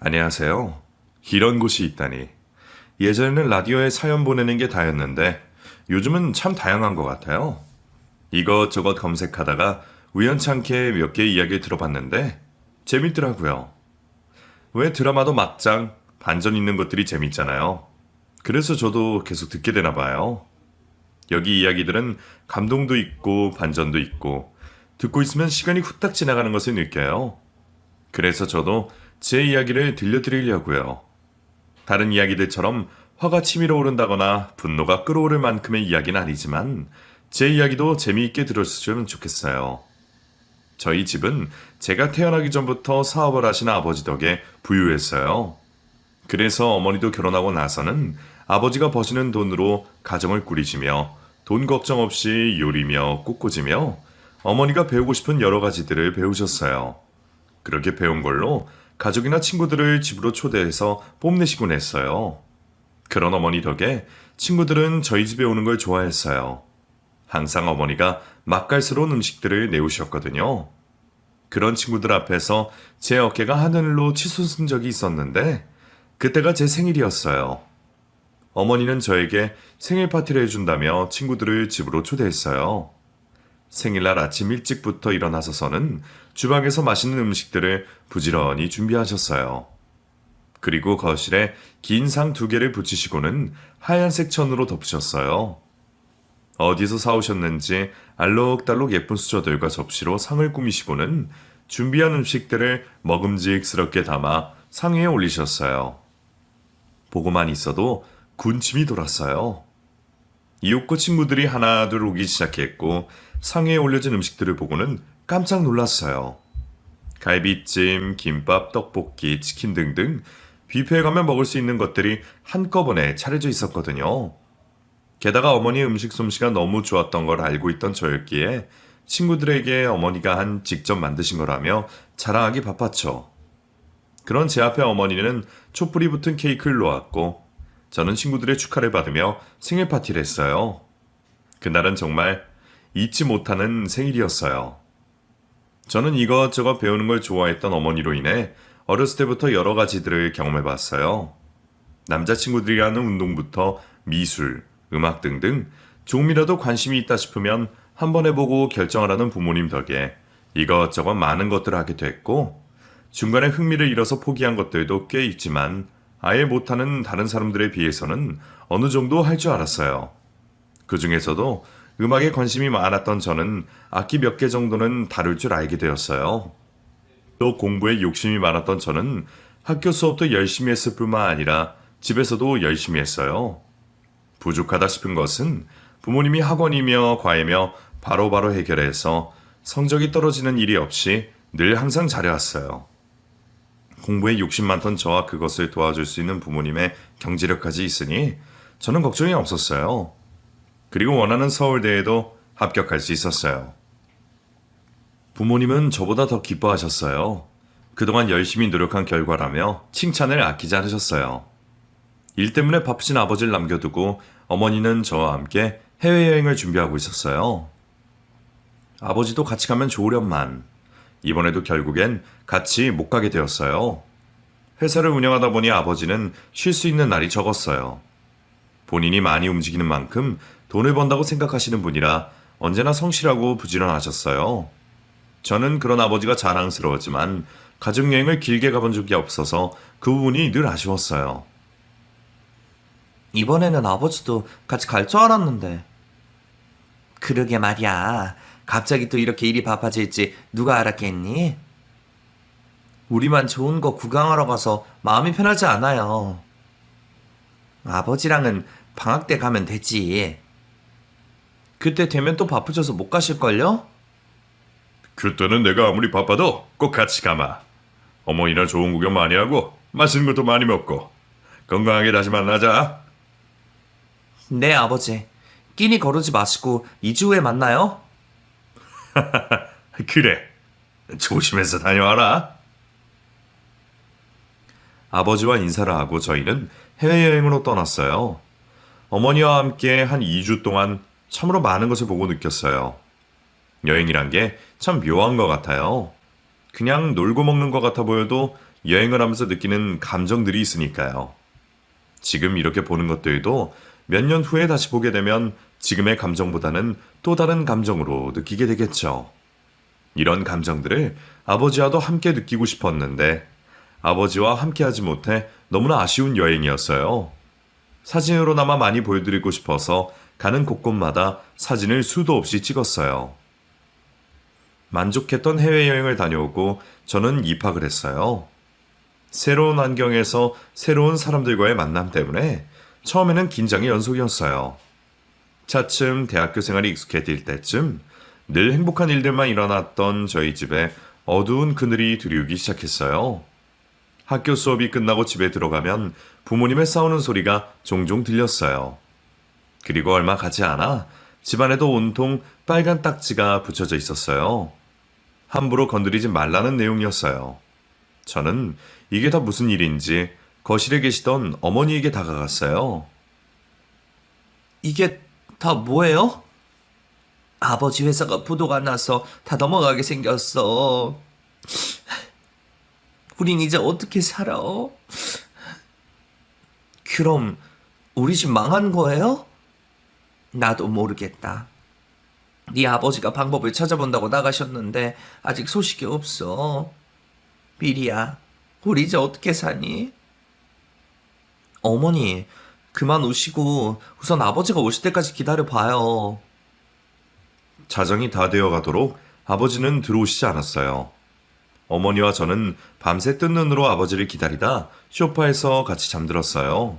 안녕하세요. 이런 곳이 있다니. 예전에는 라디오에 사연 보내는 게 다였는데 요즘은 참 다양한 것 같아요. 이것저것 검색하다가 우연찮게 몇 개 이야기 들어봤는데 재밌더라고요. 왜 드라마도 막장, 반전 있는 것들이 재밌잖아요. 그래서 저도 계속 듣게 되나 봐요. 여기 이야기들은 감동도 있고 반전도 있고 듣고 있으면 시간이 후딱 지나가는 것을 느껴요. 그래서 저도 제 이야기를 들려드리려고요. 다른 이야기들처럼 화가 치밀어 오른다거나 분노가 끓어오를 만큼의 이야기는 아니지만 제 이야기도 재미있게 들었으면 좋겠어요. 저희 집은 제가 태어나기 전부터 사업을 하시는 아버지 덕에 부유했어요. 그래서 어머니도 결혼하고 나서는 아버지가 버시는 돈으로 가정을 꾸리시며 돈 걱정 없이 요리며 꽃꽂이며 어머니가 배우고 싶은 여러 가지들을 배우셨어요. 그렇게 배운 걸로 가족이나 친구들을 집으로 초대해서 뽐내시곤 했어요. 그런 어머니 덕에 친구들은 저희 집에 오는 걸 좋아했어요. 항상 어머니가 맛깔스러운 음식들을 내오셨거든요. 그런 친구들 앞에서 제 어깨가 하늘로 치솟은 적이 있었는데 그때가 제 생일이었어요. 어머니는 저에게 생일 파티를 해준다며 친구들을 집으로 초대했어요. 생일날 아침 일찍부터 일어나서서는 주방에서 맛있는 음식들을 부지런히 준비하셨어요. 그리고 거실에 긴 상 2개를 붙이시고는 하얀색 천으로 덮으셨어요. 어디서 사오셨는지 알록달록 예쁜 수저들과 접시로 상을 꾸미시고는 준비한 음식들을 먹음직스럽게 담아 상 위에 올리셨어요. 보고만 있어도 군침이 돌았어요. 이웃과 친구들이 하나둘 오기 시작했고 상에 올려진 음식들을 보고는 깜짝 놀랐어요. 갈비찜, 김밥, 떡볶이, 치킨 등등 뷔페에 가면 먹을 수 있는 것들이 한꺼번에 차려져 있었거든요. 게다가 어머니의 음식 솜씨가 너무 좋았던 걸 알고 있던 저였기에 친구들에게 어머니가 직접 만드신 거라며 자랑하기 바빴죠. 그런 제 앞에 어머니는 촛불이 붙은 케이크를 놓았고 저는 친구들의 축하를 받으며 생일 파티를 했어요. 그날은 정말 잊지 못하는 생일이었어요. 저는 이것저것 배우는 걸 좋아했던 어머니로 인해 어렸을 때부터 여러 가지들을 경험해봤어요. 남자친구들이 하는 운동부터 미술, 음악 등등 조금이라도 관심이 있다 싶으면 한번 해보고 결정하라는 부모님 덕에 이것저것 많은 것들을 하게 됐고 중간에 흥미를 잃어서 포기한 것들도 꽤 있지만 아예 못하는 다른 사람들에 비해서는 어느 정도 할 줄 알았어요. 그 중에서도 음악에 관심이 많았던 저는 악기 몇 개 정도는 다룰 줄 알게 되었어요. 또 공부에 욕심이 많았던 저는 학교 수업도 열심히 했을 뿐만 아니라 집에서도 열심히 했어요. 부족하다 싶은 것은 부모님이 학원이며 과외며 바로바로 해결해서 성적이 떨어지는 일이 없이 늘 항상 잘해왔어요. 공부에 욕심 많던 저와 그것을 도와줄 수 있는 부모님의 경제력까지 있으니 저는 걱정이 없었어요. 그리고 원하는 서울대에도 합격할 수 있었어요. 부모님은 저보다 더 기뻐하셨어요. 그동안 열심히 노력한 결과라며 칭찬을 아끼지 않으셨어요. 일 때문에 바쁘신 아버지를 남겨두고 어머니는 저와 함께 해외여행을 준비하고 있었어요. 아버지도 같이 가면 좋으련만 이번에도 결국엔 같이 못 가게 되었어요. 회사를 운영하다 보니 아버지는 쉴 수 있는 날이 적었어요. 본인이 많이 움직이는 만큼 돈을 번다고 생각하시는 분이라 언제나 성실하고 부지런하셨어요. 저는 그런 아버지가 자랑스러웠지만 가족여행을 길게 가본 적이 없어서 그 부분이 늘 아쉬웠어요. 이번에는 아버지도 같이 갈 줄 알았는데. 그러게 말이야. 갑자기 또 이렇게 일이 바빠질지 누가 알았겠니? 우리만 좋은 거 구경하러 가서 마음이 편하지 않아요. 아버지랑은 방학 때 가면 되지. 그때 되면 또 바쁘셔서 못 가실걸요? 그때는 내가 아무리 바빠도 꼭 같이 가마. 어머니랑 좋은 구경 많이 하고 맛있는 것도 많이 먹고 건강하게 다시 만나자. 네, 아버지. 끼니 거르지 마시고 2주 후에 만나요. 그래. 조심해서 다녀와라. 아버지와 인사를 하고 저희는 해외여행으로 떠났어요. 어머니와 함께 한 2주 동안 참으로 많은 것을 보고 느꼈어요. 여행이란 게 참 묘한 것 같아요. 그냥 놀고 먹는 것 같아 보여도 여행을 하면서 느끼는 감정들이 있으니까요. 지금 이렇게 보는 것들도 몇 년 후에 다시 보게 되면 지금의 감정보다는 또 다른 감정으로 느끼게 되겠죠. 이런 감정들을 아버지와도 함께 느끼고 싶었는데 아버지와 함께하지 못해 너무나 아쉬운 여행이었어요. 사진으로나마 많이 보여드리고 싶어서 가는 곳곳마다 사진을 수도 없이 찍었어요. 만족했던 해외여행을 다녀오고 저는 입학을 했어요. 새로운 환경에서 새로운 사람들과의 만남 때문에 처음에는 긴장의 연속이었어요. 차츰 대학교 생활이 익숙해질 때쯤 늘 행복한 일들만 일어났던 저희 집에 어두운 그늘이 들이우기 시작했어요. 학교 수업이 끝나고 집에 들어가면 부모님의 싸우는 소리가 종종 들렸어요. 그리고 얼마 가지 않아 집안에도 온통 빨간 딱지가 붙여져 있었어요. 함부로 건드리지 말라는 내용이었어요. 저는 이게 다 무슨 일인지 거실에 계시던 어머니에게 다가갔어요. 이게 다 뭐예요? 아버지 회사가 부도가 나서 다 넘어가게 생겼어. 우린 이제 어떻게 살아? 그럼 우리 집 망한 거예요? 나도 모르겠다. 네 아버지가 방법을 찾아본다고 나가셨는데 아직 소식이 없어. 미리야, 우리 이제 어떻게 사니? 어머니, 그만 우시고 우선 아버지가 오실 때까지 기다려봐요. 자정이 다 되어 가도록 아버지는 들어오시지 않았어요. 어머니와 저는 밤새 뜬 눈으로 아버지를 기다리다 소파에서 같이 잠들었어요.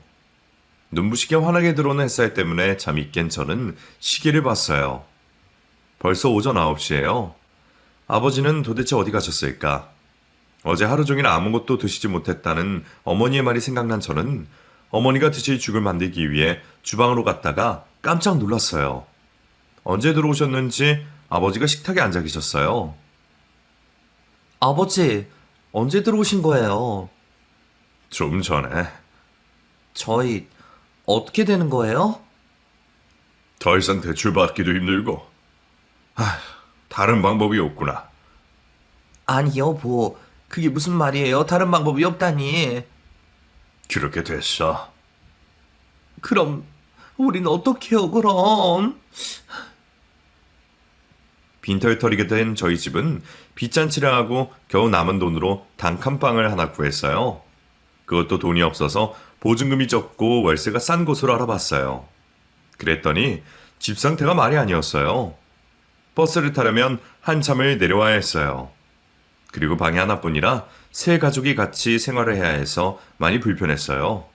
눈부시게 환하게 들어오는 햇살 때문에 잠이 깬 저는 시계를 봤어요. 벌써 오전 9시예요. 아버지는 도대체 어디 가셨을까? 어제 하루 종일 아무것도 드시지 못했다는 어머니의 말이 생각난 저는 어머니가 드실 죽을 만들기 위해 주방으로 갔다가 깜짝 놀랐어요. 언제 들어오셨는지 아버지가 식탁에 앉아 계셨어요. 아버지, 언제 들어오신 거예요? 좀 전에. 저희 어떻게 되는 거예요? 더 이상 대출 받기도 힘들고. 다른 방법이 없구나. 아니 여보, 그게 무슨 말이에요? 다른 방법이 없다니. 그렇게 됐어. 그럼 우린 어떻게 해요 그럼? 빈털터리게 된 저희 집은 빚잔치를 하고 겨우 남은 돈으로 단칸방을 하나 구했어요. 그것도 돈이 없어서 보증금이 적고 월세가 싼 곳으로 알아봤어요. 그랬더니 집 상태가 말이 아니었어요. 버스를 타려면 한참을 내려와야 했어요. 그리고 방이 하나뿐이라 세 가족이 같이 생활을 해야 해서 많이 불편했어요.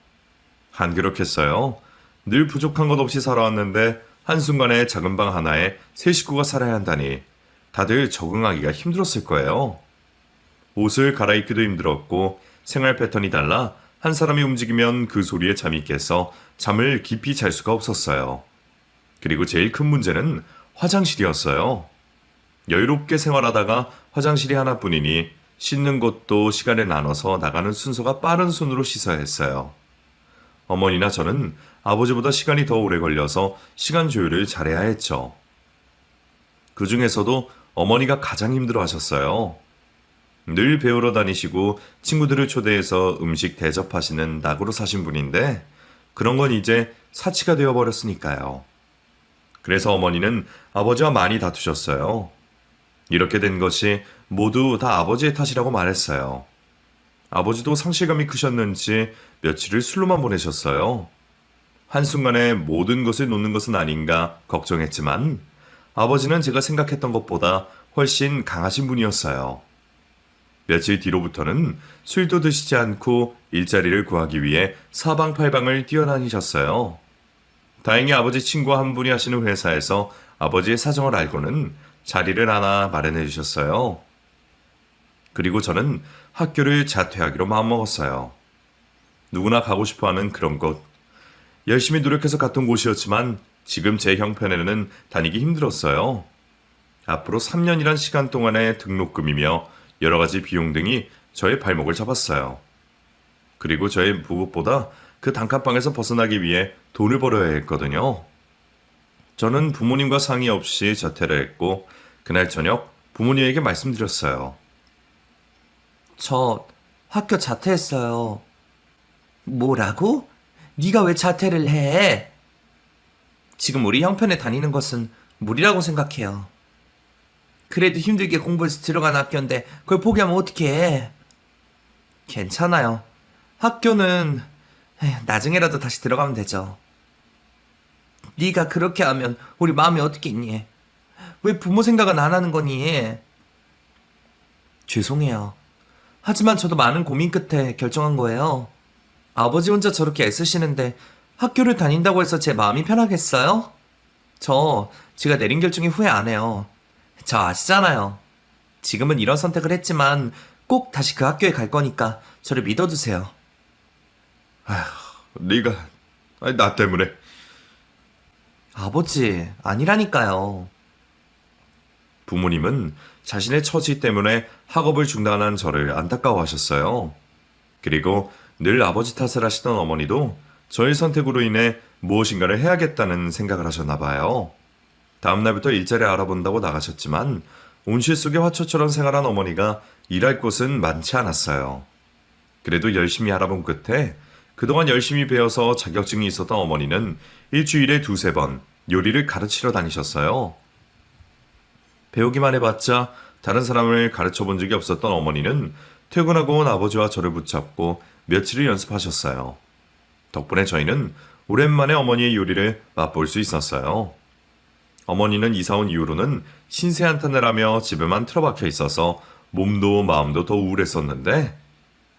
한그렇겠어요. 늘 부족한 것 없이 살아왔는데 한순간에 작은 방 하나에 세 식구가 살아야 한다니 다들 적응하기가 힘들었을 거예요. 옷을 갈아입기도 힘들었고 생활 패턴이 달라 한 사람이 움직이면 그 소리에 잠이 깨서 잠을 깊이 잘 수가 없었어요. 그리고 제일 큰 문제는 화장실이었어요. 여유롭게 생활하다가 화장실이 하나뿐이니 씻는 것도 시간에 나눠서 나가는 순서가 빠른 순으로 씻어야 했어요. 어머니나 저는 아버지보다 시간이 더 오래 걸려서 시간 조율을 잘해야 했죠. 그 중에서도 어머니가 가장 힘들어 하셨어요. 늘 배우러 다니시고 친구들을 초대해서 음식 대접하시는 낙으로 사신 분인데 그런 건 이제 사치가 되어버렸으니까요. 그래서 어머니는 아버지와 많이 다투셨어요. 이렇게 된 것이 모두 다 아버지의 탓이라고 말했어요. 아버지도 상실감이 크셨는지 며칠을 술로만 보내셨어요. 한순간에 모든 것을 놓는 것은 아닌가 걱정했지만 아버지는 제가 생각했던 것보다 훨씬 강하신 분이었어요. 며칠 뒤로부터는 술도 드시지 않고 일자리를 구하기 위해 사방팔방을 뛰어다니셨어요. 다행히 아버지 친구 한 분이 하시는 회사에서 아버지의 사정을 알고는 자리를 하나 마련해 주셨어요. 그리고 저는 학교를 자퇴하기로 마음먹었어요. 누구나 가고 싶어하는 그런 곳. 열심히 노력해서 갔던 곳이었지만 지금 제 형편에는 다니기 힘들었어요. 앞으로 3년이란 시간 동안의 등록금이며 여러 가지 비용 등이 저의 발목을 잡았어요. 그리고 저의 무엇보다 그 단칸방에서 벗어나기 위해 돈을 벌어야 했거든요. 저는 부모님과 상의 없이 자퇴를 했고 그날 저녁 부모님에게 말씀드렸어요. 저 학교 자퇴했어요. 뭐라고? 네가 왜 자퇴를 해? 지금 우리 형편에 다니는 것은 무리라고 생각해요. 그래도 힘들게 공부해서 들어간 학교인데 그걸 포기하면 어떡해. 괜찮아요. 학교는 나중에라도 다시 들어가면 되죠. 네가 그렇게 하면 우리 마음이 어떻겠니? 왜 부모 생각은 안 하는 거니? 죄송해요. 하지만 저도 많은 고민 끝에 결정한 거예요. 아버지 혼자 저렇게 애쓰시는데 학교를 다닌다고 해서 제 마음이 편하겠어요? 제가 내린 결정에 후회 안 해요. 저 아시잖아요. 지금은 이런 선택을 했지만 꼭 다시 그 학교에 갈 거니까 저를 믿어주세요. 네가 나 때문에. 아버지, 아니라니까요. 부모님은 자신의 처지 때문에 학업을 중단한 저를 안타까워하셨어요. 그리고 늘 아버지 탓을 하시던 어머니도 저의 선택으로 인해 무엇인가를 해야겠다는 생각을 하셨나 봐요. 다음날부터 일자리 알아본다고 나가셨지만 온실 속의 화초처럼 생활한 어머니가 일할 곳은 많지 않았어요. 그래도 열심히 알아본 끝에 그동안 열심히 배워서 자격증이 있었던 어머니는 일주일에 2~3번 요리를 가르치러 다니셨어요. 배우기만 해봤자 다른 사람을 가르쳐 본 적이 없었던 어머니는 퇴근하고 온 아버지와 저를 붙잡고 며칠을 연습하셨어요. 덕분에 저희는 오랜만에 어머니의 요리를 맛볼 수 있었어요. 어머니는 이사 온 이후로는 신세 한탄을 하며 집에만 틀어박혀 있어서 몸도 마음도 더 우울했었는데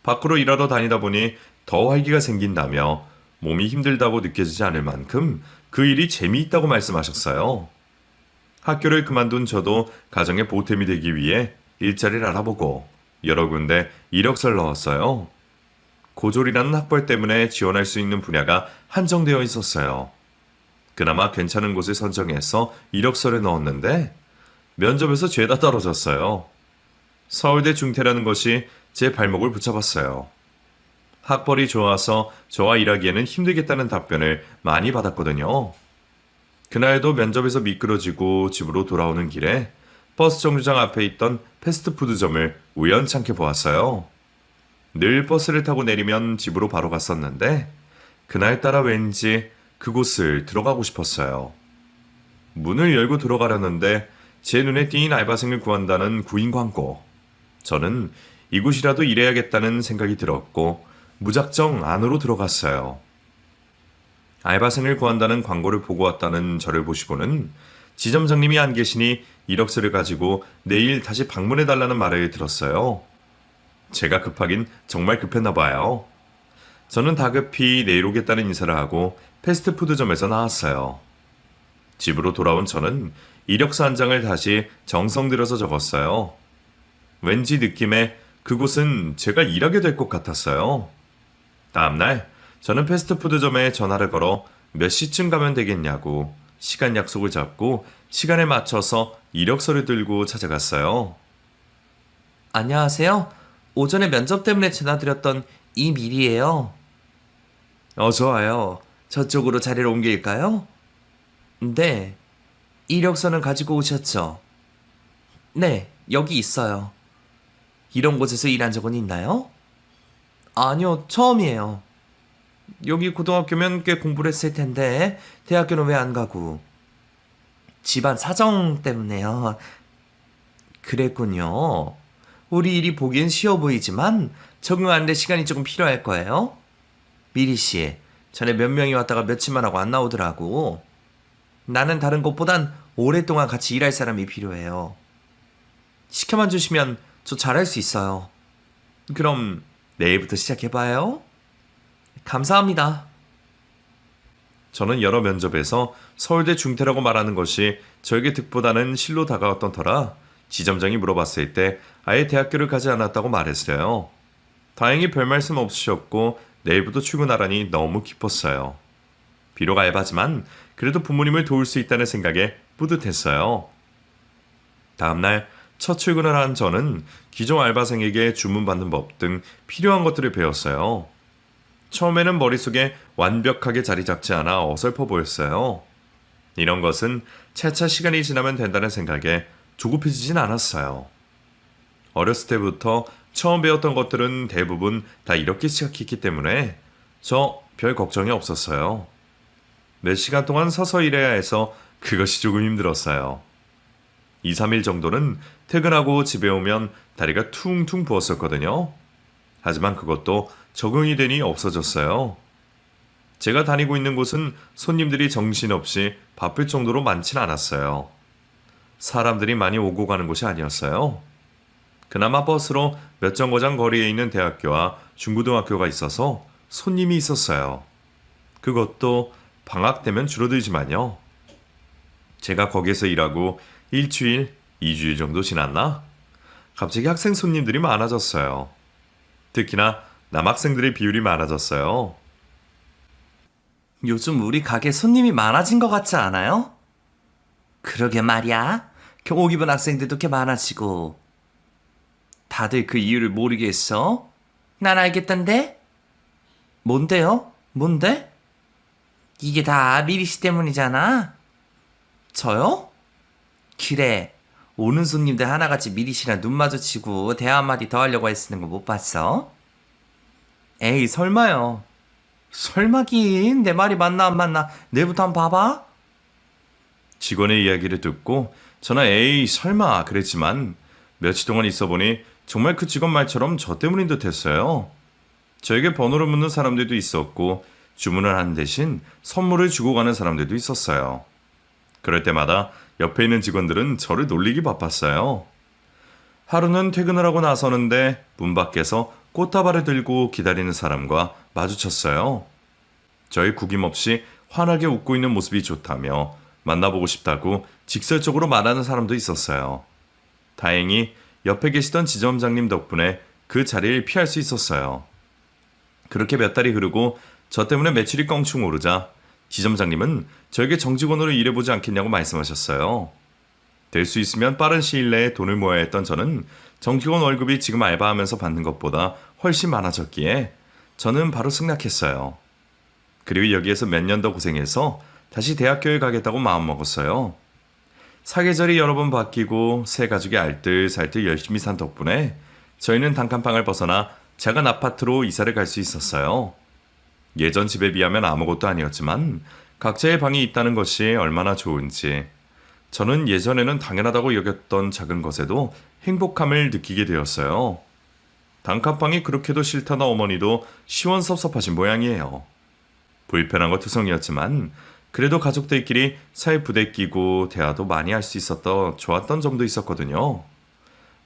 밖으로 일하러 다니다 보니 더 활기가 생긴다며 몸이 힘들다고 느껴지지 않을 만큼 그 일이 재미있다고 말씀하셨어요. 학교를 그만둔 저도 가정의 보탬이 되기 위해 일자리를 알아보고 여러 군데 이력서를 넣었어요. 고졸이라는 학벌 때문에 지원할 수 있는 분야가 한정되어 있었어요. 그나마 괜찮은 곳을 선정해서 이력서를 넣었는데 면접에서 죄다 떨어졌어요. 서울대 중퇴라는 것이 제 발목을 붙잡았어요. 학벌이 좋아서 저와 일하기에는 힘들겠다는 답변을 많이 받았거든요. 그날도 면접에서 미끄러지고 집으로 돌아오는 길에 버스 정류장 앞에 있던 패스트푸드점을 우연찮게 보았어요. 늘 버스를 타고 내리면 집으로 바로 갔었는데 그날따라 왠지 그곳을 들어가고 싶었어요. 문을 열고 들어가려는데 제 눈에 띄인 알바생을 구한다는 구인 광고. 저는 이곳이라도 일해야겠다는 생각이 들었고 무작정 안으로 들어갔어요. 알바생을 구한다는 광고를 보고 왔다는 저를 보시고는 지점장님이 안 계시니 이력서를 가지고 내일 다시 방문해달라는 말을 들었어요. 제가 급하긴 정말 급했나 봐요. 저는 다급히 내일 오겠다는 인사를 하고 패스트푸드점에서 나왔어요. 집으로 돌아온 저는 이력서 한 장을 다시 정성 들여서 적었어요. 왠지 느낌에 그곳은 제가 일하게 될 것 같았어요. 다음날 저는 패스트푸드점에 전화를 걸어 몇 시쯤 가면 되겠냐고 시간 약속을 잡고 시간에 맞춰서 이력서를 들고 찾아갔어요. 안녕하세요. 오전에 면접 때문에 전화드렸던 이밀이에요. 어서 와요. 저쪽으로 자리를 옮길까요? 네. 이력서는 가지고 오셨죠? 네, 여기 있어요. 이런 곳에서 일한 적은 있나요? 아니요, 처음이에요. 여기 고등학교면 꽤 공부를 했을 텐데 대학교는 왜 안 가고? 집안 사정 때문에요. 그랬군요. 우리 일이 보기엔 쉬워 보이지만 적응하는데 시간이 조금 필요할 거예요. 미리 씨, 전에 몇 명이 왔다가 며칠만 하고 안 나오더라고. 나는 다른 곳보단 오랫동안 같이 일할 사람이 필요해요. 시켜만 주시면 저 잘할 수 있어요. 그럼 내일부터 시작해봐요. 감사합니다. 저는 여러 면접에서 서울대 중퇴라고 말하는 것이 저에게 득보다는 실로 다가왔던 터라 지점장이 물어봤을 때 아예 대학교를 가지 않았다고 말했어요. 다행히 별 말씀 없으셨고 내일부터 출근하라니 너무 기뻤어요. 비록 알바지만 그래도 부모님을 도울 수 있다는 생각에 뿌듯했어요. 다음날 첫 출근을 한 저는 기존 알바생에게 주문받는 법 등 필요한 것들을 배웠어요. 처음에는 머릿속에 완벽하게 자리 잡지 않아 어설퍼 보였어요. 이런 것은 차차 시간이 지나면 된다는 생각에 조급해지진 않았어요. 어렸을 때부터 처음 배웠던 것들은 대부분 다 이렇게 시작했기 때문에 저 별 걱정이 없었어요. 몇 시간 동안 서서 일해야 해서 그것이 조금 힘들었어요. 2, 3일 정도는 퇴근하고 집에 오면 다리가 퉁퉁 부었었거든요. 하지만 그것도 적응이 되니 없어졌어요. 제가 다니고 있는 곳은 손님들이 정신없이 바쁠 정도로 많진 않았어요. 사람들이 많이 오고 가는 곳이 아니었어요. 그나마 버스로 몇 정거장 거리에 있는 대학교와 중고등학교가 있어서 손님이 있었어요. 그것도 방학 되면 줄어들지만요. 제가 거기서 일하고 일주일, 2주일 정도 지났나? 갑자기 학생 손님들이 많아졌어요. 특히나 남학생들의 비율이 많아졌어요. 요즘 우리 가게 손님이 많아진 것 같지 않아요? 그러게 말이야. 교복 입은 학생들도 이렇게 많아지고. 다들 그 이유를 모르겠어? 난 알겠던데? 뭔데요? 뭔데? 이게 다 미리 씨 때문이잖아. 저요? 그래. 오는 손님들 하나같이 미리 씨랑 눈 마주치고 대화 한마디 더 하려고 애쓰는 거 못 봤어? 에이, 설마요. 설마긴. 내 말이 맞나 안 맞나 내일부터 한번 봐봐. 직원의 이야기를 듣고 저는 에이 설마 그랬지만 며칠 동안 있어 보니 정말 그 직원 말처럼 저 때문인 듯 했어요. 저에게 번호를 묻는 사람들도 있었고 주문을 하는 대신 선물을 주고 가는 사람들도 있었어요. 그럴 때마다 옆에 있는 직원들은 저를 놀리기 바빴어요. 하루는 퇴근을 하고 나서는데 문 밖에서 꽃다발을 들고 기다리는 사람과 마주쳤어요. 저희 구김없이 환하게 웃고 있는 모습이 좋다며 만나보고 싶다고 직설적으로 말하는 사람도 있었어요. 다행히 옆에 계시던 지점장님 덕분에 그 자리를 피할 수 있었어요. 그렇게 몇 달이 흐르고 저 때문에 매출이 껑충 오르자 지점장님은 저에게 정직원으로 일해보지 않겠냐고 말씀하셨어요. 될 수 있으면 빠른 시일 내에 돈을 모아야 했던 저는 정직원 월급이 지금 알바하면서 받는 것보다 훨씬 많아졌기에 저는 바로 승낙했어요. 그리고 여기에서 몇 년 더 고생해서 다시 대학교에 가겠다고 마음먹었어요. 사계절이 여러 번 바뀌고 새 가족이 알뜰살뜰 열심히 산 덕분에 저희는 단칸방을 벗어나 작은 아파트로 이사를 갈 수 있었어요. 예전 집에 비하면 아무것도 아니었지만 각자의 방이 있다는 것이 얼마나 좋은지 저는 예전에는 당연하다고 여겼던 작은 것에도 행복함을 느끼게 되었어요. 단칸방이 그렇게도 싫다는 어머니도 시원섭섭하신 모양이에요. 불편한 것 투성이었지만 그래도 가족들끼리 사이 부대끼고 대화도 많이 할 수 있었던 좋았던 점도 있었거든요.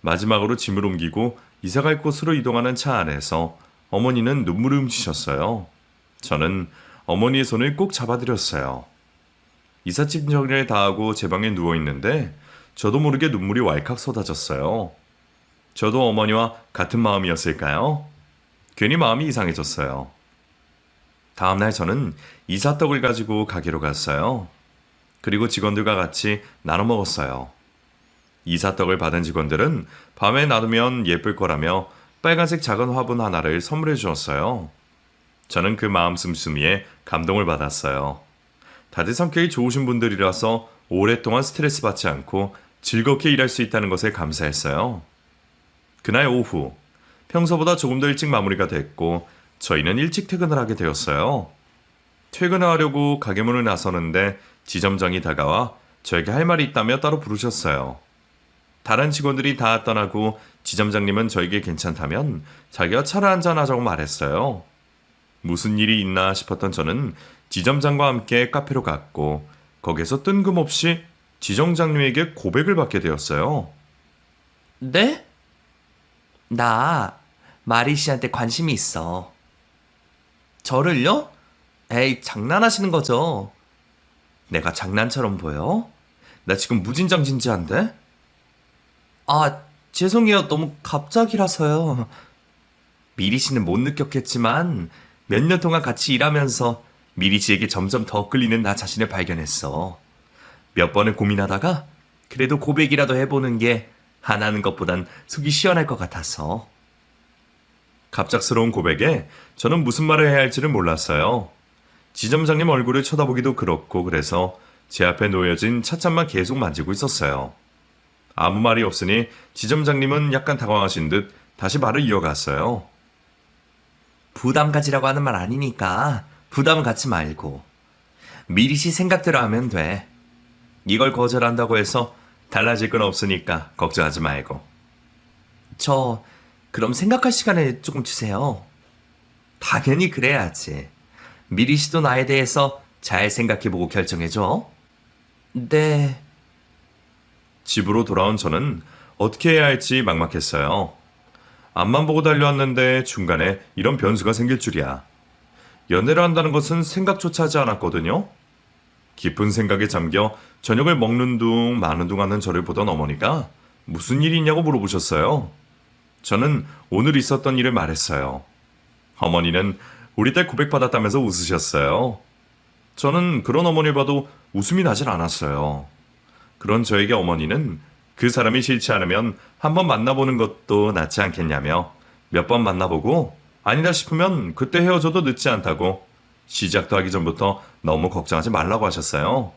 마지막으로 짐을 옮기고 이사갈 곳으로 이동하는 차 안에서 어머니는 눈물을 훔치셨어요. 저는 어머니의 손을 꼭 잡아드렸어요. 이삿짐 정리를 다 하고 제 방에 누워있는데 저도 모르게 눈물이 왈칵 쏟아졌어요. 저도 어머니와 같은 마음이었을까요? 괜히 마음이 이상해졌어요. 다음날 저는 이삿떡을 가지고 가게로 갔어요. 그리고 직원들과 같이 나눠 먹었어요. 이삿떡을 받은 직원들은 밤에 놔두면 예쁠 거라며 빨간색 작은 화분 하나를 선물해 주었어요. 저는 그 마음 씀씀이에 감동을 받았어요. 다들 성격이 좋으신 분들이라서 오랫동안 스트레스 받지 않고 즐겁게 일할 수 있다는 것에 감사했어요. 그날 오후, 평소보다 조금 더 일찍 마무리가 됐고 저희는 일찍 퇴근을 하게 되었어요. 퇴근을 하려고 가게 문을 나서는데 지점장이 다가와 저에게 할 말이 있다며 따로 부르셨어요. 다른 직원들이 다 떠나고 지점장님은 저에게 괜찮다면 자기가 차를 한잔하자고 말했어요. 무슨 일이 있나 싶었던 저는 지점장과 함께 카페로 갔고 거기서 뜬금없이 지점장님에게 고백을 받게 되었어요. 네? 나 마리 씨한테 관심이 있어. 저를요? 에이, 장난하시는 거죠? 내가 장난처럼 보여? 나 지금 무진장진지한데? 아, 죄송해요. 너무 갑자기라서요. 미리 씨는 못 느꼈겠지만 몇 년 동안 같이 일하면서 미리 씨에게 점점 더 끌리는 나 자신을 발견했어. 몇 번을 고민하다가 그래도 고백이라도 해보는 게 안 하는 것보단 속이 시원할 것 같아서. 갑작스러운 고백에 저는 무슨 말을 해야 할지를 몰랐어요. 지점장님 얼굴을 쳐다보기도 그렇고 그래서 제 앞에 놓여진 찻잔만 계속 만지고 있었어요. 아무 말이 없으니 지점장님은 약간 당황하신 듯 다시 말을 이어갔어요. 부담 가지라고 하는 말 아니니까 부담 갖지 말고 미리시 생각대로 하면 돼. 이걸 거절한다고 해서 달라질 건 없으니까 걱정하지 말고. 저 그럼 생각할 시간을 조금 주세요. 당연히 그래야지. 미리시도 나에 대해서 잘 생각해보고 결정해줘. 네. 집으로 돌아온 저는 어떻게 해야 할지 막막했어요. 앞만 보고 달려왔는데 중간에 이런 변수가 생길 줄이야. 연애를 한다는 것은 생각조차 하지 않았거든요. 깊은 생각에 잠겨 저녁을 먹는 둥 마는 둥 하는 저를 보던 어머니가 무슨 일이 있냐고 물어보셨어요. 저는 오늘 있었던 일을 말했어요. 어머니는 우리 딸 고백받았다면서 웃으셨어요. 저는 그런 어머니를 봐도 웃음이 나질 않았어요. 그런 저에게 어머니는 그 사람이 싫지 않으면 한번 만나보는 것도 낫지 않겠냐며 몇 번 만나보고 아니다 싶으면 그때 헤어져도 늦지 않다고 시작도 하기 전부터 너무 걱정하지 말라고 하셨어요.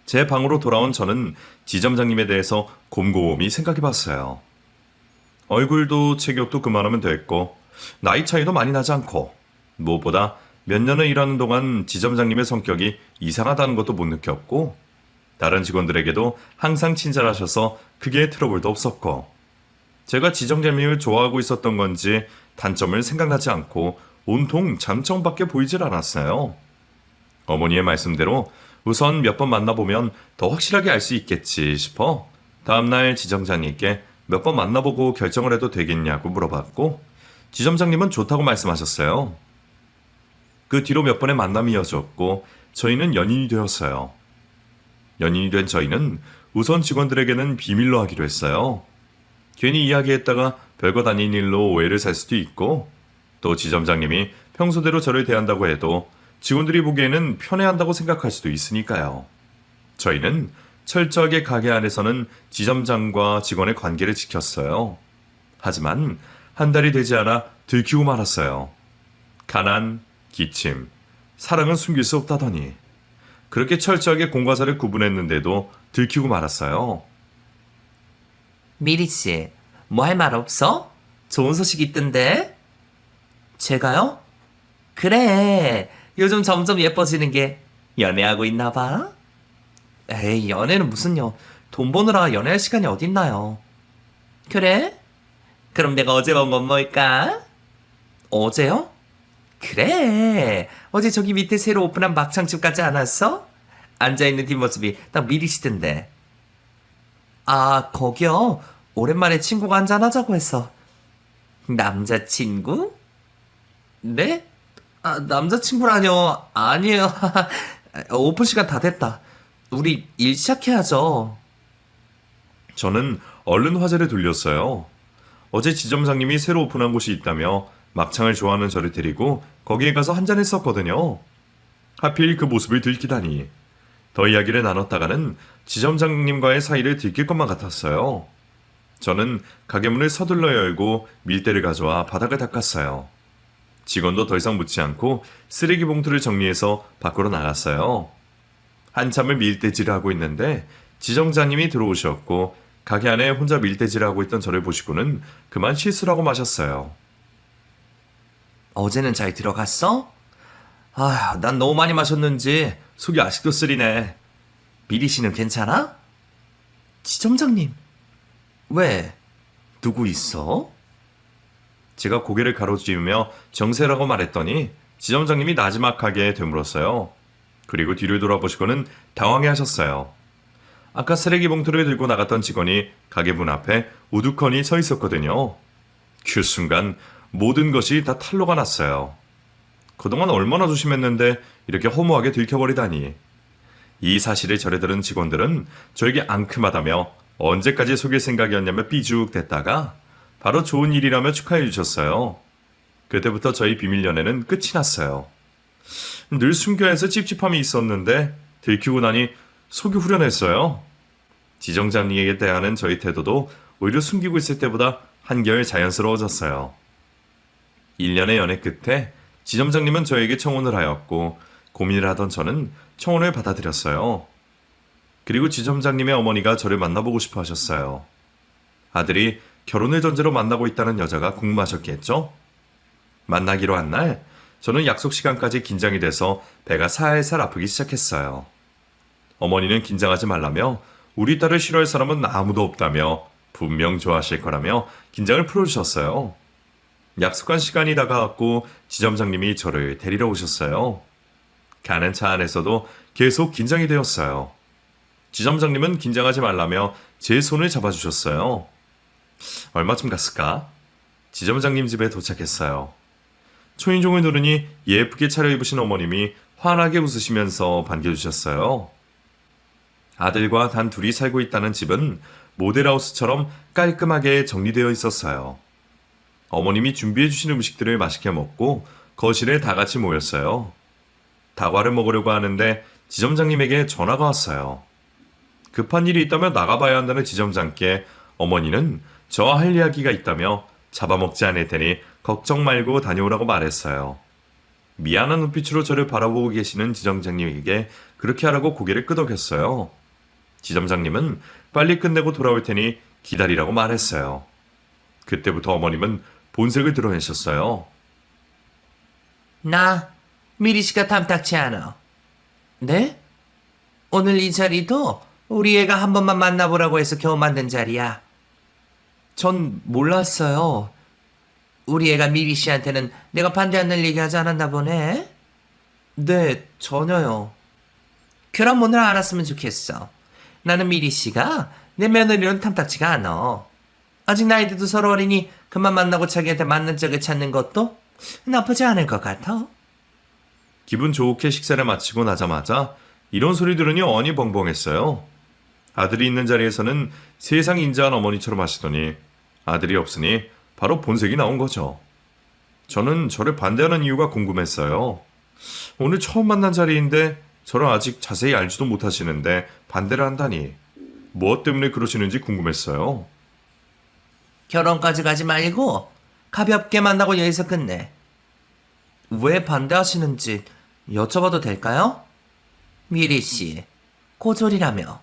제 방으로 돌아온 저는 지점장님에 대해서 곰곰이 생각해봤어요. 얼굴도 체격도 그만하면 됐고 나이 차이도 많이 나지 않고 무엇보다 몇 년을 일하는 동안 지점장님의 성격이 이상하다는 것도 못 느꼈고 다른 직원들에게도 항상 친절하셔서 크게 트러블도 없었고 제가 지점장님을 좋아하고 있었던 건지 단점을 생각나지 않고 온통 장점밖에 보이질 않았어요. 어머니의 말씀대로 우선 몇 번 만나보면 더 확실하게 알 수 있겠지 싶어 다음날 지점장님께 몇 번 만나보고 결정을 해도 되겠냐고 물어봤고 지점장님은 좋다고 말씀하셨어요. 그 뒤로 몇 번의 만남이 이어졌고 저희는 연인이 되었어요. 연인이 된 저희는 우선 직원들에게는 비밀로 하기로 했어요. 괜히 이야기했다가 별것 아닌 일로 오해를 살 수도 있고 또 지점장님이 평소대로 저를 대한다고 해도 직원들이 보기에는 편애한다고 생각할 수도 있으니까요. 저희는 철저하게 가게 안에서는 지점장과 직원의 관계를 지켰어요. 하지만 한 달이 되지 않아 들키고 말았어요. 가난, 기침, 사랑은 숨길 수 없다더니 그렇게 철저하게 공과사를 구분했는데도 들키고 말았어요. 미리씨, 뭐 할 말 없어? 좋은 소식 있던데? 제가요? 그래, 요즘 점점 예뻐지는 게 연애하고 있나 봐? 에이, 연애는 무슨요. 돈 버느라 연애할 시간이 어딨나요? 그래? 그럼 내가 어제 본 건 뭘까? 어제요? 그래, 어제 저기 밑에 새로 오픈한 막창집 같지 않았어? 앉아있는 뒷모습이 딱 미리시던데. 아, 거기요? 오랜만에 친구가 한잔하자고 했어. 남자친구? 네? 아, 남자친구라뇨. 아니에요. 오픈 시간 다 됐다. 우리 일 시작해야죠. 저는 얼른 화제를 돌렸어요. 어제 지점장님이 새로 오픈한 곳이 있다며 막창을 좋아하는 저를 데리고 거기에 가서 한잔 했었거든요. 하필 그 모습을 들키다니. 더 이야기를 나눴다가는 지점장님과의 사이를 들킬 것만 같았어요. 저는 가게 문을 서둘러 열고 밀대를 가져와 바닥을 닦았어요. 직원도 더 이상 묻지 않고 쓰레기 봉투를 정리해서 밖으로 나갔어요. 한참을 밀대질을 하고 있는데 지점장님이 들어오셨고 가게 안에 혼자 밀대질을 하고 있던 저를 보시고는 그만 실수를 하고 마셨어요. 어제는 잘 들어갔어? 아, 난 너무 많이 마셨는지 속이 아직도 쓰리네. 미리 씨는 괜찮아? 지점장님, 왜? 누구 있어? 제가 고개를 가로지으며 정세라고 말했더니 지점장님이 나지막하게 되물었어요. 그리고 뒤를 돌아보시고는 당황해 하셨어요. 아까 쓰레기 봉투를 들고 나갔던 직원이 가게 문 앞에 우두커니 서 있었거든요. 그 순간 모든 것이 다 탄로가 났어요. 그동안 얼마나 조심했는데 이렇게 허무하게 들켜버리다니. 이 사실을 전해 들은 직원들은 저에게 앙큼하다며 언제까지 속일 생각이었냐며 삐죽댔다가 바로 좋은 일이라며 축하해 주셨어요. 그때부터 저희 비밀 연애는 끝이 났어요. 늘 숨겨야 해서 찝찝함이 있었는데 들키고 나니 속이 후련했어요. 지점장님에게 대하는 저희 태도도 오히려 숨기고 있을 때보다 한결 자연스러워졌어요. 1년의 연애 끝에 지점장님은 저에게 청혼을 하였고 고민을 하던 저는 청혼을 받아들였어요. 그리고 지점장님의 어머니가 저를 만나보고 싶어 하셨어요. 아들이 결혼을 전제로 만나고 있다는 여자가 궁금하셨겠죠? 만나기로 한 날, 저는 약속 시간까지 긴장이 돼서 배가 살살 아프기 시작했어요. 어머니는 긴장하지 말라며 우리 딸을 싫어할 사람은 아무도 없다며 분명 좋아하실 거라며 긴장을 풀어주셨어요. 약속한 시간이 다가왔고 지점장님이 저를 데리러 오셨어요. 가는 차 안에서도 계속 긴장이 되었어요. 지점장님은 긴장하지 말라며 제 손을 잡아주셨어요. 얼마쯤 갔을까? 지점장님 집에 도착했어요. 초인종을 누르니 예쁘게 차려입으신 어머님이 환하게 웃으시면서 반겨주셨어요. 아들과 단 둘이 살고 있다는 집은 모델하우스처럼 깔끔하게 정리되어 있었어요. 어머님이 준비해 주신 음식들을 맛있게 먹고 거실에 다 같이 모였어요. 다과를 먹으려고 하는데 지점장님에게 전화가 왔어요. 급한 일이 있다며 나가봐야 한다는 지점장께 어머니는 저와 할 이야기가 있다며 잡아먹지 않을 테니 걱정 말고 다녀오라고 말했어요. 미안한 눈빛으로 저를 바라보고 계시는 지점장님에게 그렇게 하라고 고개를 끄덕였어요. 지점장님은 빨리 끝내고 돌아올 테니 기다리라고 말했어요. 그때부터 어머님은 본색을 드러내셨어요. 나 미리 씨가 탐탁치 않아. 네? 오늘 이 자리도 우리 애가 한 번만 만나보라고 해서 겨우 만든 자리야. 전 몰랐어요. 우리 애가 미리 씨한테는 내가 반대한다는 얘기 하지 않았나 보네? 네, 전혀요. 그럼 오늘 알았으면 좋겠어. 나는 미리 씨가 내 며느리는 탐탁치가 않아. 아직 나이들도 서로 어리니 그만 만나고 자기한테 맞는 짝을 찾는 것도 나쁘지 않을 것 같아. 기분 좋게 식사를 마치고 나자마자 이런 소리 들으니 어니 벙벙했어요. 아들이 있는 자리에서는 세상 인자한 어머니처럼 하시더니 아들이 없으니 바로 본색이 나온 거죠. 저는 저를 반대하는 이유가 궁금했어요. 오늘 처음 만난 자리인데 저를 아직 자세히 알지도 못하시는데 반대를 한다니 무엇 때문에 그러시는지 궁금했어요. 결혼까지 가지 말고 가볍게 만나고 여기서 끝내. 왜 반대하시는지 여쭤봐도 될까요? 미리 씨, 고졸이라며.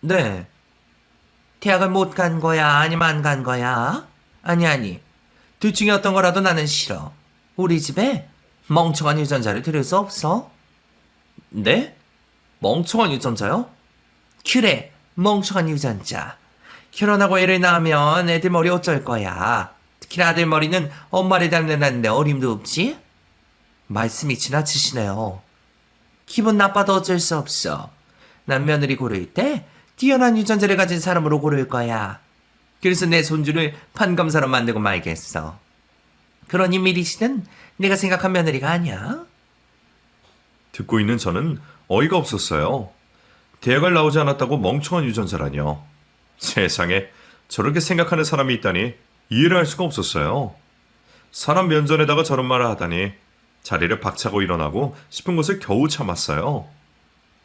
네. 대학을 못 간 거야? 아니면 안 간 거야? 아니. 둘 중에 어떤 거라도 나는 싫어. 우리 집에 멍청한 유전자를 들일 수 없어. 네? 멍청한 유전자요? 그래, 멍청한 유전자. 결혼하고 애를 낳으면 애들 머리 어쩔 거야. 특히나 아들 머리는 엄마를 닮는다는데 어림도 없지? 말씀이 지나치시네요. 기분 나빠도 어쩔 수 없어. 난 며느리 고를 때 뛰어난 유전자를 가진 사람으로 고를 거야. 그래서 내 손주를 판검사로 만들고 말겠어. 그러니 미리 씨는 내가 생각한 며느리가 아니야. 듣고 있는 저는 어이가 없었어요. 대학을 나오지 않았다고 멍청한 유전자라뇨. 세상에 저렇게 생각하는 사람이 있다니 이해를 할 수가 없었어요. 사람 면전에다가 저런 말을 하다니 자리를 박차고 일어나고 싶은 것을 겨우 참았어요.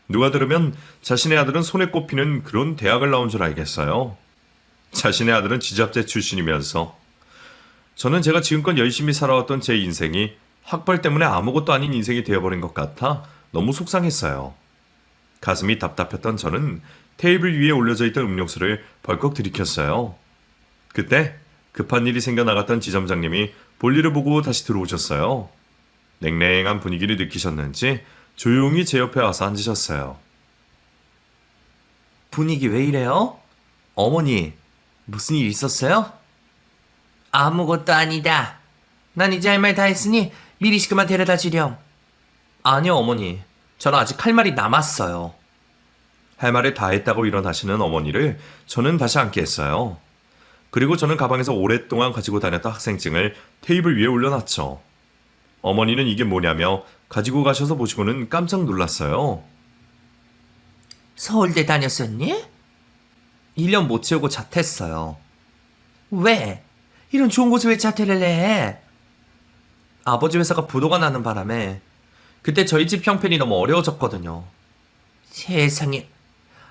누가 들으면 자신의 아들은 손에 꼽히는 그런 대학을 나온 줄 알겠어요. 자신의 아들은 지잡재 출신이면서 저는 제가 지금껏 열심히 살아왔던 제 인생이 학벌 때문에 아무것도 아닌 인생이 되어버린 것 같아 너무 속상했어요. 가슴이 답답했던 저는 테이블 위에 올려져 있던 음료수를 벌컥 들이켰어요. 그때 급한 일이 생겨 나갔던 지점장님이 볼일을 보고 다시 들어오셨어요. 냉랭한 분위기를 느끼셨는지 조용히 제 옆에 와서 앉으셨어요. 분위기 왜 이래요? 어머니, 무슨 일 있었어요? 아무것도 아니다. 난 이제 할 말 다 했으니 미리 씨 그만 데려다 주렴. 아니요, 어머니. 저는 아직 할 말이 남았어요. 할 말을 다 했다고 일어나시는 어머니를 저는 다시 앉게 했어요. 그리고 저는 가방에서 오랫동안 가지고 다녔던 학생증을 테이블 위에 올려놨죠. 어머니는 이게 뭐냐며 가지고 가셔서 보시고는 깜짝 놀랐어요. 서울대 다녔었니? 1년 못 채우고 자퇴했어요. 왜? 이런 좋은 곳에 왜 자퇴를 해? 아버지 회사가 부도가 나는 바람에 그때 저희 집 형편이 너무 어려워졌거든요. 세상에,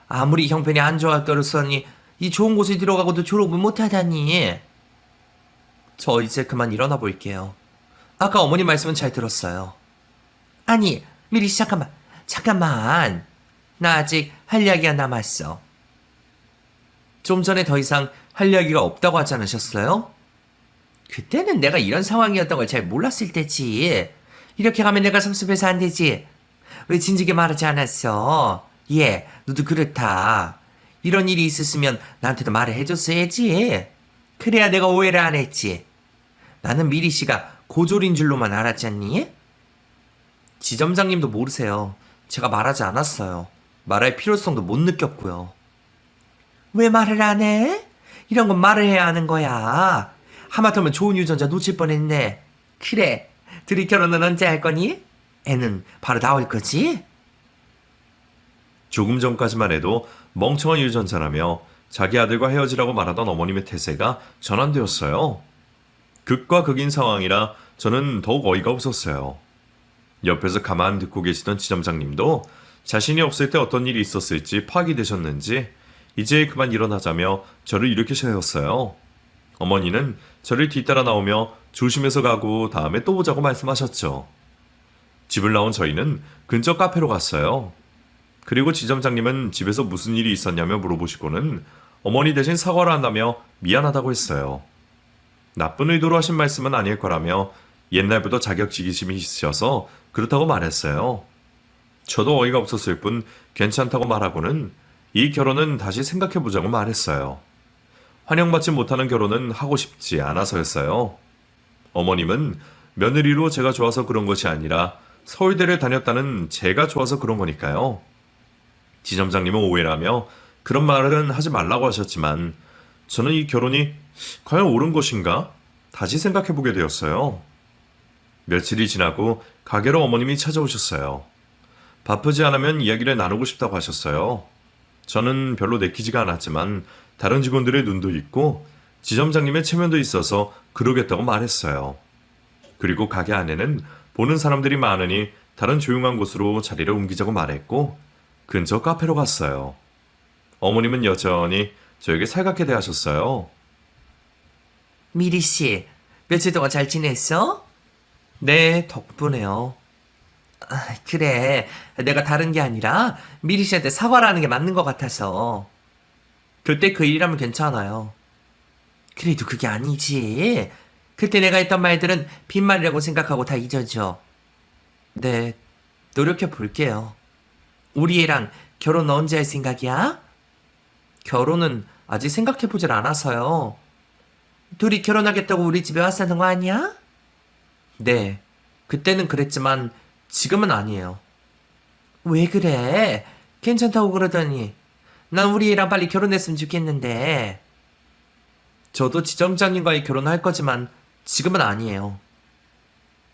아무리 형편이 안 좋아 떨었으니 이 좋은 곳에 들어가고도 졸업을 못하다니. 저 이제 그만 일어나 볼게요. 아까 어머니 말씀은 잘 들었어요. 아니, 미리 씨 잠깐만. 나 아직 할 이야기가 남았어. 좀 전에 더 이상 할 이야기가 없다고 하지 않으셨어요? 그때는 내가 이런 상황이었던 걸 잘 몰랐을 때지. 이렇게 가면 내가 섭섭해서 안 되지. 왜 진지하게 말하지 않았어? 예, 너도 그렇다. 이런 일이 있었으면 나한테도 말을 해줬어야지. 그래야 내가 오해를 안 했지. 나는 미리 씨가 고졸인 줄로만 알았잖니? 지점장님도 모르세요. 제가 말하지 않았어요. 말할 필요성도 못 느꼈고요. 왜 말을 안 해? 이런 건 말을 해야 하는 거야. 하마터면 좋은 유전자 놓칠 뻔했네. 그래, 둘이 결혼은 언제 할 거니? 애는 바로 나올 거지? 조금 전까지만 해도 멍청한 유전자라며 자기 아들과 헤어지라고 말하던 어머님의 태세가 전환되었어요. 극과 극인 상황이라 저는 더욱 어이가 없었어요. 옆에서 가만 듣고 계시던 지점장님도 자신이 없을 때 어떤 일이 있었을지 파악이 되셨는지 이제 그만 일어나자며 저를 일으켜 세웠어요. 어머니는 저를 뒤따라 나오며 조심해서 가고 다음에 또 보자고 말씀하셨죠. 집을 나온 저희는 근처 카페로 갔어요. 그리고 지점장님은 집에서 무슨 일이 있었냐며 물어보시고는 어머니 대신 사과를 한다며 미안하다고 했어요. 나쁜 의도로 하신 말씀은 아닐 거라며 옛날부터 자격지기심이 있으셔서 그렇다고 말했어요. 저도 어이가 없었을 뿐 괜찮다고 말하고는 이 결혼은 다시 생각해보자고 말했어요. 환영받지 못하는 결혼은 하고 싶지 않아서였어요. 어머님은 며느리로 제가 좋아서 그런 것이 아니라 서울대를 다녔다는 제가 좋아서 그런 거니까요. 지점장님은 오해라며 그런 말은 하지 말라고 하셨지만 저는 이 결혼이 과연 옳은 것인가? 다시 생각해보게 되었어요. 며칠이 지나고 가게로 어머님이 찾아오셨어요. 바쁘지 않으면 이야기를 나누고 싶다고 하셨어요. 저는 별로 내키지가 않았지만 다른 직원들의 눈도 있고 지점장님의 체면도 있어서 그러겠다고 말했어요. 그리고 가게 안에는 보는 사람들이 많으니 다른 조용한 곳으로 자리를 옮기자고 말했고 근처 카페로 갔어요. 어머님은 여전히 저에게 살갑게 대하셨어요. 미리 씨, 며칠 동안 잘 지냈어? 네, 덕분에요. 그래, 내가 다른 게 아니라 미리 씨한테 사과를 하는 게 맞는 것 같아서. 그때 그 일이라면 괜찮아요. 그래도 그게 아니지. 그때 내가 했던 말들은 빈말이라고 생각하고 다 잊어줘. 네, 노력해 볼게요. 우리 애랑 결혼 언제 할 생각이야? 결혼은 아직 생각해 보질 않아서요. 둘이 결혼하겠다고 우리 집에 왔었는 거 아니야? 네, 그때는 그랬지만 지금은 아니에요. 왜 그래? 괜찮다고 그러더니. 난 우리 애랑 빨리 결혼했으면 좋겠는데. 저도 지점장님과의 결혼할 거지만 지금은 아니에요.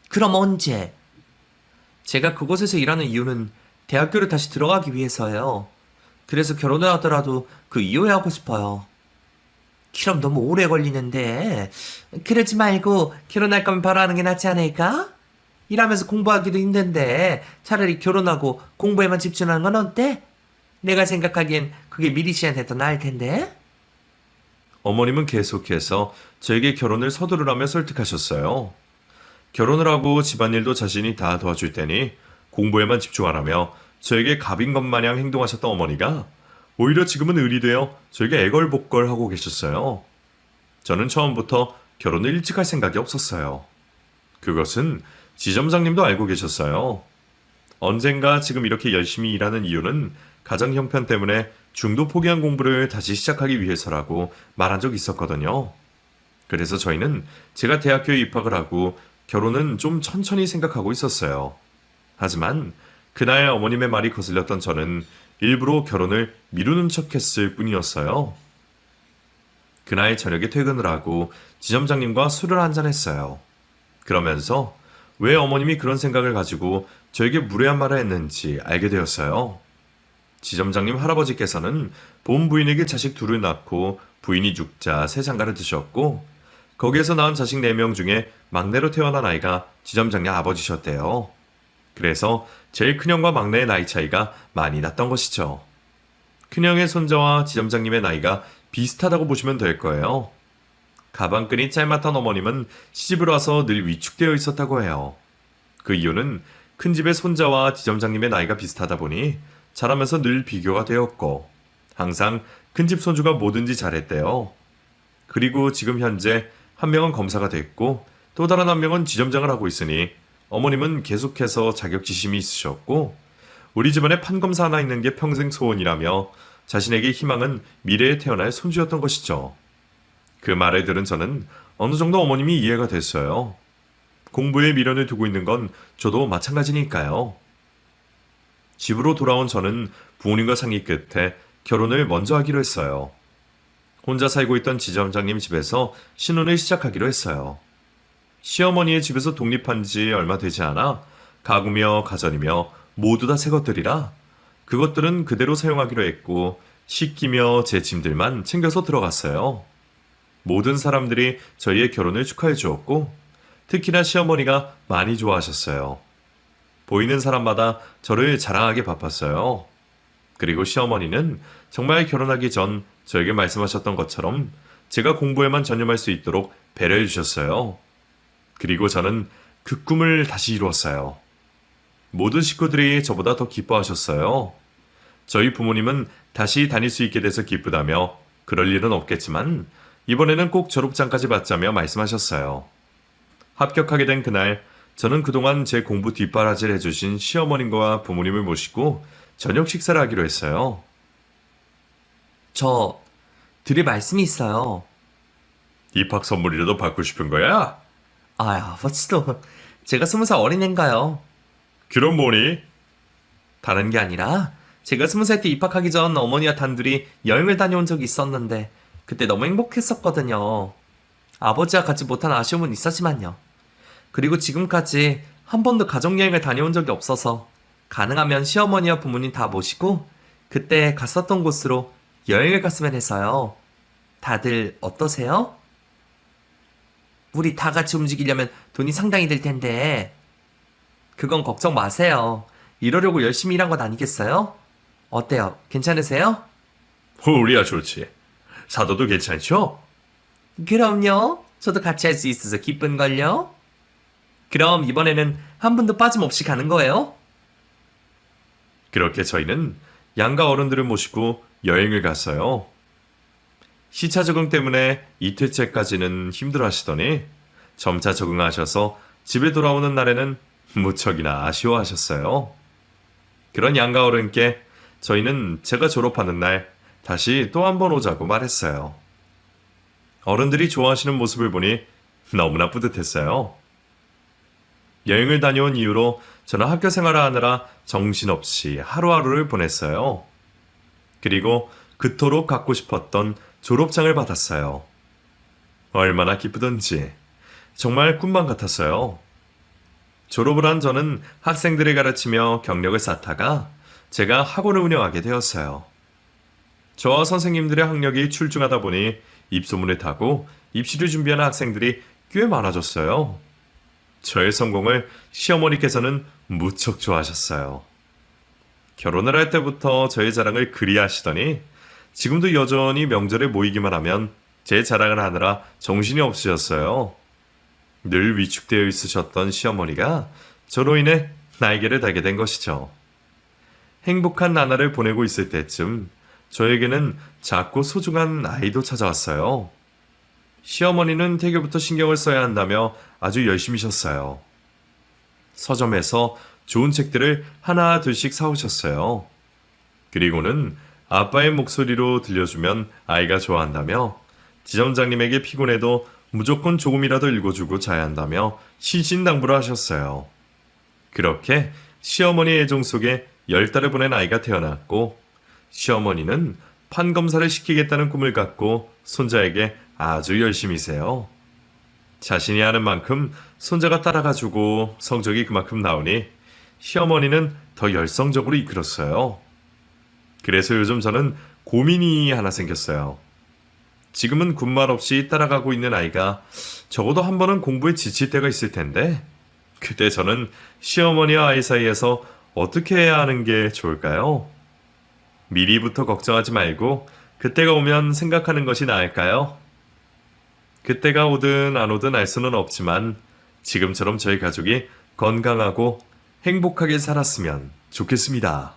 그럼 언제? 제가 그곳에서 일하는 이유는 대학교를 다시 들어가기 위해서예요. 그래서 결혼을 하더라도 그 이후에 하고 싶어요. 그럼 너무 오래 걸리는데. 그러지 말고 결혼할 거면 바로 하는 게 낫지 않을까? 일하면서 공부하기도 힘든데 차라리 결혼하고 공부에만 집중하는 건 어때? 내가 생각하기엔 그게 미리 씨한테 더 나을 텐데. 어머님은 계속해서 저에게 결혼을 서두르라며 설득하셨어요. 결혼을 하고 집안일도 자신이 다 도와줄 테니 공부에만 집중하라며 저에게 갑인 것 마냥 행동하셨던 어머니가 오히려 지금은 의리되어 저에게 애걸복걸하고 계셨어요. 저는 처음부터 결혼을 일찍 할 생각이 없었어요. 그것은 지점장님도 알고 계셨어요. 언젠가 지금 이렇게 열심히 일하는 이유는 가정 형편 때문에 중도 포기한 공부를 다시 시작하기 위해서라고 말한 적이 있었거든요. 그래서 저희는 제가 대학교에 입학을 하고 결혼은 좀 천천히 생각하고 있었어요. 하지만 그날 어머님의 말이 거슬렸던 저는 일부러 결혼을 미루는 척했을 뿐이었어요. 그날 저녁에 퇴근을 하고 지점장님과 술을 한잔했어요. 그러면서 왜 어머님이 그런 생각을 가지고 저에게 무례한 말을 했는지 알게 되었어요. 지점장님 할아버지께서는 본 부인에게 자식 둘을 낳고 부인이 죽자 새 장가를 드셨고 거기에서 낳은 자식 4명 중에 막내로 태어난 아이가 지점장님 아버지셨대요. 그래서 제일 큰형과 막내의 나이 차이가 많이 났던 것이죠. 큰형의 손자와 지점장님의 나이가 비슷하다고 보시면 될 거예요. 가방끈이 짧았던 어머님은 시집을 와서 늘 위축되어 있었다고 해요. 그 이유는 큰 집의 손자와 지점장님의 나이가 비슷하다 보니 자라면서 늘 비교가 되었고 항상 큰집 손주가 뭐든지 잘했대요. 그리고 지금 현재 한 명은 검사가 됐고 또 다른 한 명은 지점장을 하고 있으니 어머님은 계속해서 자격지심이 있으셨고 우리 집안에 판검사 하나 있는 게 평생 소원이라며 자신에게 희망은 미래에 태어날 손주였던 것이죠. 그 말을 들은 저는 어느 정도 어머님이 이해가 됐어요. 공부에 미련을 두고 있는 건 저도 마찬가지니까요. 집으로 돌아온 저는 부모님과 상의 끝에 결혼을 먼저 하기로 했어요. 혼자 살고 있던 지점장님 집에서 신혼을 시작하기로 했어요. 시어머니의 집에서 독립한 지 얼마 되지 않아 가구며 가전이며 모두 다 새 것들이라 그것들은 그대로 사용하기로 했고 식기며 제 짐들만 챙겨서 들어갔어요. 모든 사람들이 저희의 결혼을 축하해 주었고 특히나 시어머니가 많이 좋아하셨어요. 보이는 사람마다 저를 자랑하게 바빴어요. 그리고 시어머니는 정말 결혼하기 전 저에게 말씀하셨던 것처럼 제가 공부에만 전념할 수 있도록 배려해 주셨어요. 그리고 저는 그 꿈을 다시 이루었어요. 모든 식구들이 저보다 더 기뻐하셨어요. 저희 부모님은 다시 다닐 수 있게 돼서 기쁘다며 그럴 일은 없겠지만 이번에는 꼭 졸업장까지 받자며 말씀하셨어요. 합격하게 된 그날 저는 그동안 제 공부 뒷바라지를 해주신 시어머님과 부모님을 모시고 저녁 식사를 하기로 했어요. 저 드릴 말씀이 있어요. 입학 선물이라도 받고 싶은 거야? 아버지도 제가 20살 어린애인가요? 그럼 뭐니? 다른 게 아니라 제가 20살 때 입학하기 전 어머니와 단둘이 여행을 다녀온 적이 있었는데 그때 너무 행복했었거든요. 아버지와 같이 못한 아쉬움은 있었지만요. 그리고 지금까지 한 번도 가족여행을 다녀온 적이 없어서 가능하면 시어머니와 부모님 다 모시고 그때 갔었던 곳으로 여행을 갔으면 해서요. 다들 어떠세요? 우리 다 같이 움직이려면 돈이 상당히 들 텐데. 그건 걱정 마세요. 이러려고 열심히 일한 건 아니겠어요? 어때요? 괜찮으세요? 우리야 좋지. 사도도 괜찮죠? 그럼요. 저도 같이 할 수 있어서 기쁜걸요. 그럼 이번에는 한 분도 빠짐없이 가는 거예요? 그렇게 저희는 양가 어른들을 모시고 여행을 갔어요. 시차 적응 때문에 이틀째까지는 힘들어 하시더니 점차 적응하셔서 집에 돌아오는 날에는 무척이나 아쉬워하셨어요. 그런 양가 어른께 저희는 제가 졸업하는 날 다시 또 한 번 오자고 말했어요. 어른들이 좋아하시는 모습을 보니 너무나 뿌듯했어요. 여행을 다녀온 이후로 저는 학교 생활을 하느라 정신없이 하루하루를 보냈어요. 그리고 그토록 갖고 싶었던 졸업장을 받았어요. 얼마나 기쁘던지 정말 꿈만 같았어요. 졸업을 한 저는 학생들을 가르치며 경력을 쌓다가 제가 학원을 운영하게 되었어요. 저와 선생님들의 학력이 출중하다 보니 입소문을 타고 입시를 준비하는 학생들이 꽤 많아졌어요. 저의 성공을 시어머니께서는 무척 좋아하셨어요. 결혼을 할 때부터 저의 자랑을 그리 하시더니 지금도 여전히 명절에 모이기만 하면 제 자랑을 하느라 정신이 없으셨어요. 늘 위축되어 있으셨던 시어머니가 저로 인해 날개를 달게 된 것이죠. 행복한 나날을 보내고 있을 때쯤 저에게는 작고 소중한 아이도 찾아왔어요. 시어머니는 태교부터 신경을 써야 한다며 아주 열심히셨어요. 서점에서 좋은 책들을 하나 둘씩 사오셨어요. 그리고는 아빠의 목소리로 들려주면 아이가 좋아한다며 지점장님에게 피곤해도 무조건 조금이라도 읽어주고 자야 한다며 신신당부를 하셨어요. 그렇게 시어머니의 애정 속에 10달을 보낸 아이가 태어났고 시어머니는 판검사를 시키겠다는 꿈을 갖고 손자에게 아주 열심히세요. 자신이 하는 만큼 손자가 따라가주고 성적이 그만큼 나오니 시어머니는 더 열성적으로 이끌었어요. 그래서 요즘 저는 고민이 하나 생겼어요. 지금은 군말 없이 따라가고 있는 아이가 적어도 한 번은 공부에 지칠 때가 있을 텐데 그때 저는 시어머니와 아이 사이에서 어떻게 해야 하는 게 좋을까요? 미리부터 걱정하지 말고 그때가 오면 생각하는 것이 나을까요? 그때가 오든 안 오든 알 수는 없지만 지금처럼 저희 가족이 건강하고 행복하게 살았으면 좋겠습니다.